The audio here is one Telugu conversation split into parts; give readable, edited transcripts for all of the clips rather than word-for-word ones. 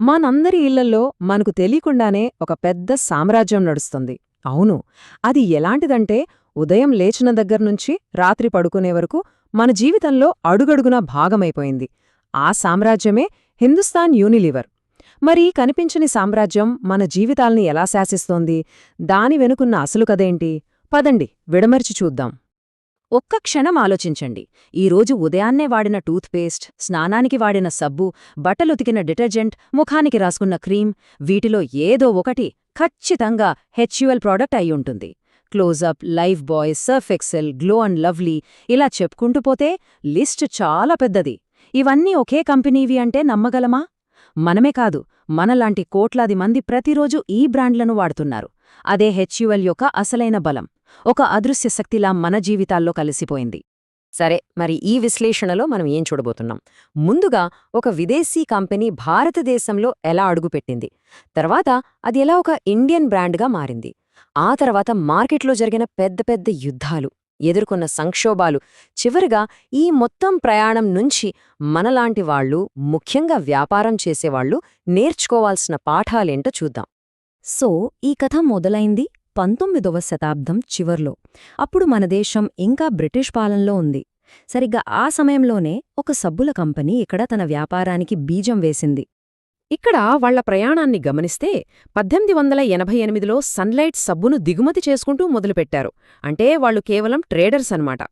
మనందరి ఇళ్లల్లో మనకు తెలియకుండానే ఒక పెద్ద సామ్రాజ్యం నడుస్తుంది. అవును, అది ఎలాంటిదంటే ఉదయం లేచిన దగ్గర్నుంచి రాత్రి పడుకునే వరకు మన జీవితంలో అడుగడుగునా భాగమైపోయింది. ఆ సామ్రాజ్యమే హిందుస్థాన్ యూనిలివర్. మరి కనిపించని సామ్రాజ్యం మన జీవితాల్ని ఎలా శాసిస్తోంది? దాని వెనుకున్న అసలు కదేంటి? పదండి విడమర్చి చూద్దాం. ఒక్క క్షణం ఆలోచించండి. ఈరోజు ఉదయాన్నే వాడిన టూత్పేస్ట్, స్నానానికి వాడిన సబ్బు, బట్టలుతికిన డిటర్జెంట్, ముఖానికి రాసుకున్న క్రీమ్, వీటిలో ఏదో ఒకటి ఖచ్చితంగా హెచ్యుఎల్ ప్రోడక్ట్ అయ్యుంటుంది. Closeup, Lifebuoy, Surf Excel, Glow and Lovely ఇలా చెప్పుకుంటూ పోతే లిస్టు చాలా పెద్దది. ఇవన్నీ ఒకే కంపెనీవి అంటే నమ్మగలమా? మనమే కాదు, మనలాంటి కోట్లాది మంది ప్రతిరోజు ఈ బ్రాండ్లను వాడుతున్నారు. అదే హెచ్యుఎల్ యొక్క అసలైన బలం. ఒక అదృశ్య శక్తిలా మన జీవితాల్లో కలిసిపోయింది. సరే, మరి ఈ విశ్లేషణలో మనం ఏం చూడబోతున్నాం? ముందుగా ఒక విదేశీ కంపెనీ భారతదేశంలో ఎలా అడుగుపెట్టింది, తర్వాత అది ఎలా ఒక ఇండియన్ బ్రాండ్గా మారింది, ఆ తర్వాత మార్కెట్లో జరిగిన పెద్ద పెద్ద యుద్ధాలు, ఎదుర్కొన్న సంక్షోభాలు, చివరిగా ఈ మొత్తం ప్రయాణం నుంచి మనలాంటి వాళ్ళు, ముఖ్యంగా వ్యాపారం చేసేవాళ్లు నేర్చుకోవాల్సిన పాఠాలేంటో చూద్దాం. సో ఈ కథ మొదలైంది 19వ శతాబ్దం చివర్లో. అప్పుడు మన దేశం ఇంకా బ్రిటిష్ పాలనలో ఉంది. సరిగ్గా ఆ సమయంలోనే ఒక సబ్బుల కంపెనీ ఇక్కడ తన వ్యాపారానికి బీజం వేసింది. ఇక్కడ వాళ్ల ప్రయాణాన్ని గమనిస్తే 1888లో సన్లైట్ సబ్బును దిగుమతి చేసుకుంటూ మొదలుపెట్టారు. అంటే వాళ్లు కేవలం ట్రేడర్స్ అన్నమాట.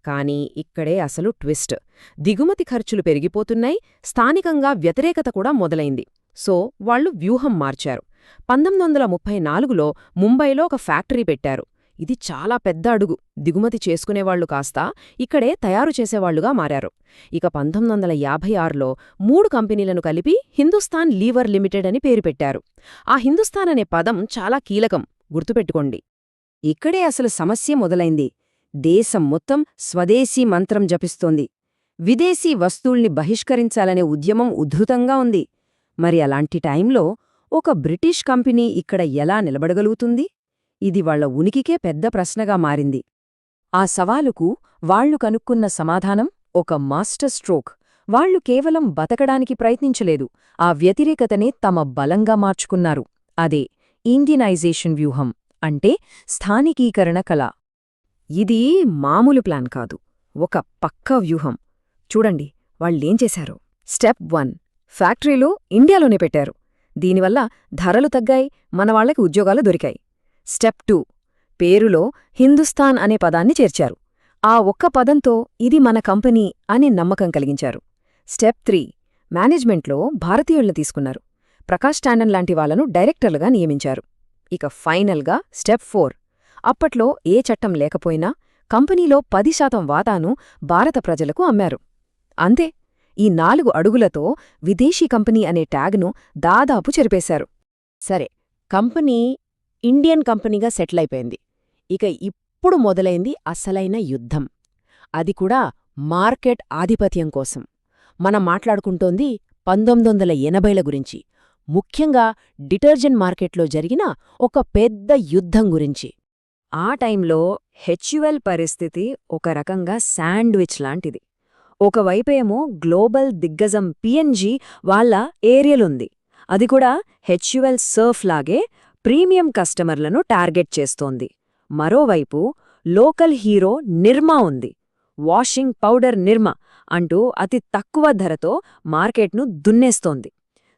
కానీ ఇక్కడే అసలు ట్విస్ట్. దిగుమతి ఖర్చులు పెరిగిపోతున్నాయి, స్థానికంగా వ్యతిరేకత కూడా మొదలైంది. సో వాళ్లు వ్యూహం మార్చారు. 1934లో ముంబైలో ఒక ఫ్యాక్టరీ పెట్టారు. ఇది చాలా పెద్ద అడుగు. దిగుమతి చేసుకునేవాళ్లు కాస్త ఇక్కడే తయారు చేసేవాళ్లుగా మారారు. ఇక 1956లో 3 కంపెనీలను కలిపి హిందుస్థాన్ లీవర్ లిమిటెడ్ అని పేరు పెట్టారు. ఆ హిందుస్థాన్ అనే పదం చాలా కీలకం, గుర్తుపెట్టుకోండి. ఇక్కడే అసలు సమస్య మొదలైంది. దేశం మొత్తం స్వదేశీ మంత్రం జపిస్తోంది. విదేశీ వస్తువుల్ని బహిష్కరించాలనే ఉద్యమం ఉధృతంగా ఉంది. మరి అలాంటి టైంలో ఒక బ్రిటిష్ కంపెనీ ఇక్కడ ఎలా నిలబడగలుగుతుంది? ఇది వాళ్ల ఉనికికే పెద్ద ప్రశ్నగా మారింది. ఆ సవాలుకు వాళ్లు కనుక్కున్న సమాధానం ఒక మాస్టర్ స్ట్రోక్. వాళ్లు కేవలం బతకడానికి ప్రయత్నించలేదు, ఆ వ్యతిరేకతనే తమ బలంగా మార్చుకున్నారు. అదే ఇండియనైజేషన్ వ్యూహం, అంటే స్థానికీకరణ కళ. ఇది మామూలు ప్లాన్ కాదు, ఒక పక్కా వ్యూహం. చూడండి వాళ్ళేం చేశారో. స్టెప్ 1, ఫ్యాక్టరీలు ఇండియాలోనే పెట్టారు. దీనివల్ల ధరలు తగ్గాయి, మనవాళ్లకి ఉద్యోగాలు దొరికాయి. స్టెప్ 2, పేరులో హిందుస్థాన్ అనే పదాన్ని చేర్చారు. ఆ ఒక్క పదంతో ఇది మన కంపెనీ అనే నమ్మకం కలిగించారు. స్టెప్ 3, మేనేజ్మెంట్లో భారతీయుల్ని తీసుకున్నారు. ప్రకాష్ టాండన్ లాంటి వాళ్లను డైరెక్టర్లుగా నియమించారు. ఇక ఫైనల్గా స్టెప్ 4, అప్పట్లో ఏ చట్టం లేకపోయినా కంపెనీలో 10% వాటాను భారత ప్రజలకు అమ్మారు. అంతే, ఈ 4 అడుగులతో విదేశీ కంపెనీ అనే ట్యాగ్ను దాదాపు చెరిపేశారు. సరే, కంపెనీ ఇండియన్ కంపెనీగా సెటిల్ అయిపోయింది. ఇక ఇప్పుడు మొదలైంది అసలైన యుద్ధం. అది కూడా మార్కెట్ ఆధిపత్యం కోసం. మనం మాట్లాడుకుంటోంది 1980ల గురించి, ముఖ్యంగా డిటర్జెంట్ మార్కెట్లో జరిగిన ఒక పెద్ద యుద్ధం గురించి. ఆ టైంలో హెచ్యుఎల్ పరిస్థితి ఒక రకంగా శాండ్విచ్ లాంటిది. ఒకవైపేమో గ్లోబల్ దిగ్గజం పిఎన్జీ వాళ్ళ ఏరియలుంది. అది కూడా హెచ్యుఎల్ సర్ఫ్ లాగే ప్రీమియం కస్టమర్లను టార్గెట్ చేస్తోంది. మరోవైపు లోకల్ హీరో నిర్మా ఉంది. వాషింగ్ పౌడర్ నిర్మా అంటూ అతి తక్కువ ధరతో మార్కెట్ను దున్నేస్తోంది.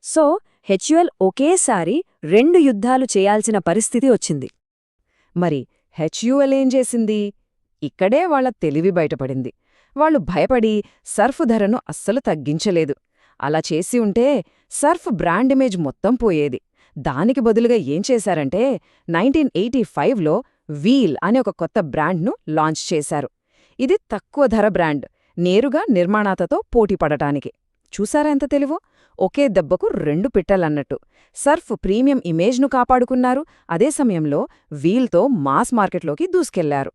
సో హెచ్యుఎల్ ఒకేసారి 2 యుద్ధాలు చేయాల్సిన పరిస్థితి వచ్చింది. మరి హెచ్యుఎల్ ఏం చేసింది? ఇక్కడే వాళ్ల తెలివి బయటపడింది. వాళ్లు భయపడి సర్ఫ్ ధరను అస్సలు తగ్గించలేదు. అలా చేసి ఉంటే సర్ఫ్ బ్రాండ్ ఇమేజ్ మొత్తం పోయేది. దానికి బదులుగా ఏం చేశారంటే 1985లో వీల్ అనే ఒక కొత్త బ్రాండ్ను లాంచ్ చేశారు. ఇది తక్కువ ధర బ్రాండ్, నేరుగా నిర్మాణాతతో పోటీపడటానికి. చూసారా ఎంత తెలివో? ఒకే దెబ్బకు 2 పిట్టలన్నట్టు. సర్ఫ్ ప్రీమియం ఇమేజ్ను కాపాడుకున్నారు, అదే సమయంలో వీల్తో మాస్ మార్కెట్లోకి దూసుకెళ్లారు.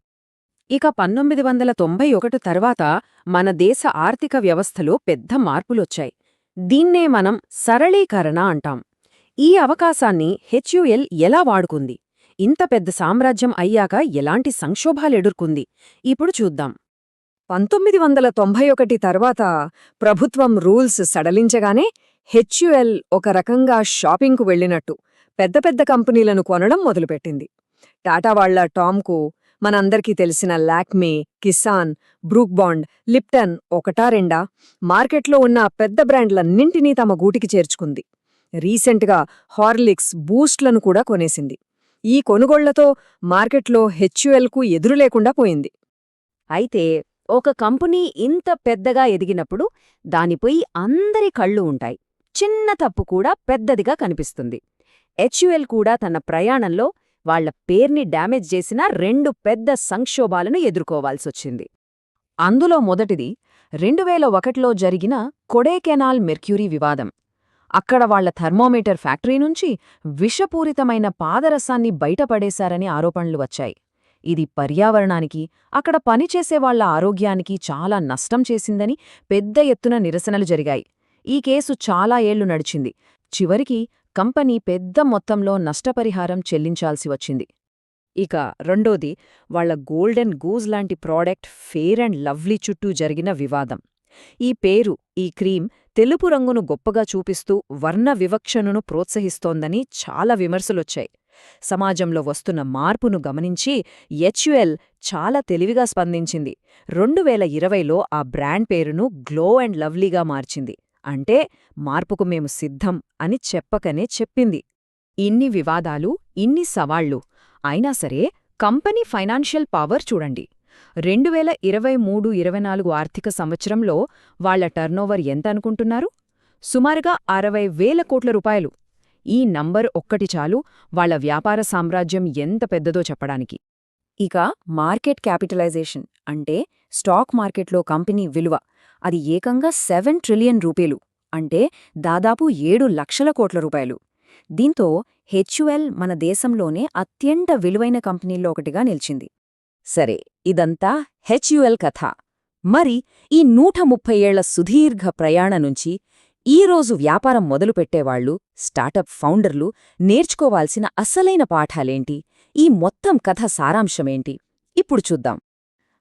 ఇక 1991 తర్వాత మన దేశ ఆర్థిక వ్యవస్థలో పెద్ద మార్పులొచ్చాయి. దీన్నే మనం సరళీకరణ అంటాం. ఈ అవకాశాన్ని హెచ్యుఎల్ ఎలా వాడుకుంది? ఇంత పెద్ద సామ్రాజ్యం అయ్యాక ఎలాంటి సంక్షోభాలెదుర్కొంది? ఇప్పుడు చూద్దాం. 1991 తర్వాత ప్రభుత్వం రూల్స్ సడలించగానే హెచ్యుఎల్ ఒక రకంగా షాపింగ్కు వెళ్ళినట్టు పెద్ద పెద్ద కంపెనీలను కొనడం మొదలుపెట్టింది. టాటా వాళ్ల టామ్కు, మనందరికీ తెలిసిన Lakme, Kissan, Brooke Bond, Lipton ఒకటా రెండా మార్కెట్లో ఉన్న పెద్ద బ్రాండ్లన్నింటినీ తమ గూటికి చేర్చుకుంది. రీసెంట్గా హార్లిక్స్, బూస్ట్లను కూడా కొనేసింది. ఈ కొనుగోళ్లతో మార్కెట్లో హెచ్యుఎల్కు ఎదురులేకుండా పోయింది. అయితే ఒక కంపెనీ ఇంత పెద్దగా ఎదిగినప్పుడు దానిపై అందరి కళ్ళు ఉంటాయి. చిన్న తప్పు కూడా పెద్దదిగా కనిపిస్తుంది. హెచ్యుఎల్ కూడా తన ప్రయాణంలో వాళ్ల పేర్ని డ్యామేజ్ చేసిన 2 పెద్ద సంక్షోభాలను ఎదుర్కోవాల్సొచ్చింది. అందులో మొదటిది 2001లో జరిగిన కొడైకెనాల్ మెర్క్యూరీ వివాదం. అక్కడ వాళ్ల థర్మోమీటర్ ఫ్యాక్టరీ నుంచి విషపూరితమైన పాదరసాన్ని బయటపడేశారని ఆరోపణలు వచ్చాయి. ఇది పర్యావరణానికి, అక్కడ పనిచేసేవాళ్ల ఆరోగ్యానికి చాలా నష్టం చేసిందని పెద్ద ఎత్తున నిరసనలు జరిగాయి. ఈ కేసు చాలా ఏళ్లు నడిచింది. చివరికి కంపెనీ పెద్ద మొత్తంలో నష్టపరిహారం చెల్లించాల్సి వచ్చింది. ఇక రెండోది వాళ్ల గోల్డెన్ గూజ్ లాంటి ప్రోడక్ట్ ఫెయిర్ అండ్ లవ్లీ చుట్టూ జరిగిన వివాదం. ఈ పేరు, ఈ క్రీమ్ తెలుపు రంగును గొప్పగా చూపిస్తూ వర్ణ వివక్షను ప్రోత్సహిస్తోందని చాలా విమర్శలొచ్చాయి. సమాజంలో వస్తున్న మార్పును గమనించి హెచ్యుఎల్ చాలా తెలివిగా స్పందించింది. 2020లో ఆ బ్రాండ్ పేరును గ్లో అండ్ లవ్లీగా మార్చింది. అంటే మార్పుకు మేము సిద్ధం అని చెప్పకనే చెప్పింది. ఇన్ని వివాదాలు, ఇన్ని సవాళ్లు అయినా సరే కంపెనీ ఫైనాన్షియల్ పవర్ చూడండి. 2023-24 ఆర్థిక సంవత్సరంలో వాళ్ల టర్నోవర్ ఎంత అనుకుంటున్నారు? సుమారుగా 60,000 కోట్ల రూపాయలు. ఈ నంబర్ ఒక్కటి చాలు వాళ్ల వ్యాపార సామ్రాజ్యం ఎంత పెద్దదో చెప్పడానికి. ఇక మార్కెట్ క్యాపిటలైజేషన్ అంటే స్టాక్ మార్కెట్లో కంపెనీ విలువ, అది ఏకంగా 7 ట్రిలియన్ రూపాయలు, అంటే దాదాపు 7 లక్షల కోట్ల రూపాయలు. దీంతో హెచ్యుఎల్ మన దేశంలోనే అత్యంత విలువైన కంపెనీల్లో ఒకటిగా నిలిచింది. సరే, ఇదంతా హెచ్యుఎల్ కథ. మరి ఈ 130 ఏళ్ల సుదీర్ఘ ప్రయాణ నుంచి ఈరోజు వ్యాపారం మొదలుపెట్టేవాళ్లు, స్టార్టప్ ఫౌండర్లు నేర్చుకోవాల్సిన అసలైన పాఠాలేంటి? ఈ మొత్తం కథ సారాంశమేంటి? ఇప్పుడు చూద్దాం.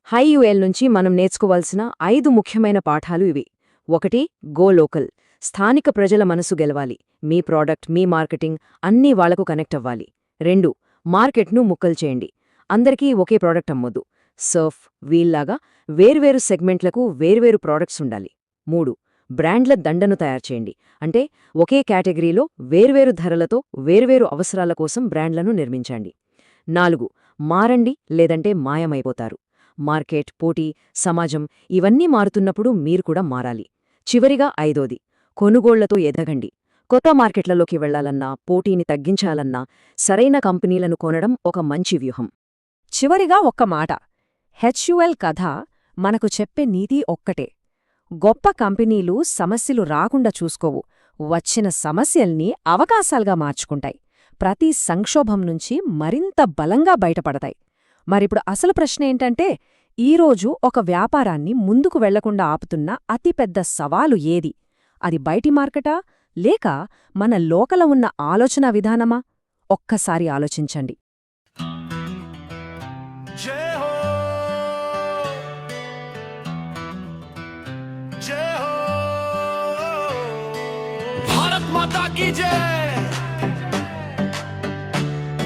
హెచ్యుఎల్ నుంచి మనం నేర్చుకోవాల్సిన 5 ముఖ్యమైన పాఠాలు ఇవి. 1. Go local. స్థానిక ప్రజల మనసు గెలవాలి. మీ ప్రోడక్ట్, మీ మార్కెటింగ్ అన్నీ వాళ్లకు కనెక్ట్ అవ్వాలి. 2. మార్కెట్ను ముక్కలు చేయండి. అందరికీ ఒకే ప్రోడక్ట్ అమ్మొద్దు. సర్ఫ్, వీల్లాగా వేర్వేరు సెగ్మెంట్లకు వేర్వేరు ప్రోడక్ట్స్ ఉండాలి. 3. బ్రాండ్ల దండను తయారుచేయండి. అంటే ఒకే కేటగిరీలో వేర్వేరు ధరలతో వేర్వేరు అవసరాల కోసం బ్రాండ్లను నిర్మించండి. 4. మారండి, లేదంటే మాయమైపోతారు. మార్కెట్, పోటీ, సమాజం ఇవన్నీ మారుతున్నప్పుడు మీరు కూడా మారాలి. చివరిగా 5. కొనుగోళ్లతో ఎదగండి. కొత్త మార్కెట్లలోకి వెళ్లాలన్నా, పోటీని తగ్గించాలన్నా సరైన కంపెనీలను కొనడం ఒక మంచి వ్యూహం. చివరిగా ఒక్క మాట. హెచ్యుఎల్ కథ మనకు చెప్పే నీతి ఒక్కటే: గొప్ప కంపెనీలు సమస్యలు రాకుండా చూసుకోవు, వచ్చిన సమస్యల్ని అవకాశాలుగా మార్చుకుంటాయి. ప్రతి సంక్షోభం నుంచి మరింత బలంగా బయటపడతాయి. మరిప్పుడు అసలు ప్రశ్న ఏంటంటే, ఈరోజు ఒక వ్యాపారాన్ని ముందుకు వెళ్లకుండా ఆపుతున్న అతిపెద్ద సవాలు ఏది? అది బయటి మార్కెటా, లేక మన లోకల ఉన్న ఆలోచనా విధానమా? ఒక్కసారి ఆలోచించండి. जय हो, जय हो, भारत माता की जय।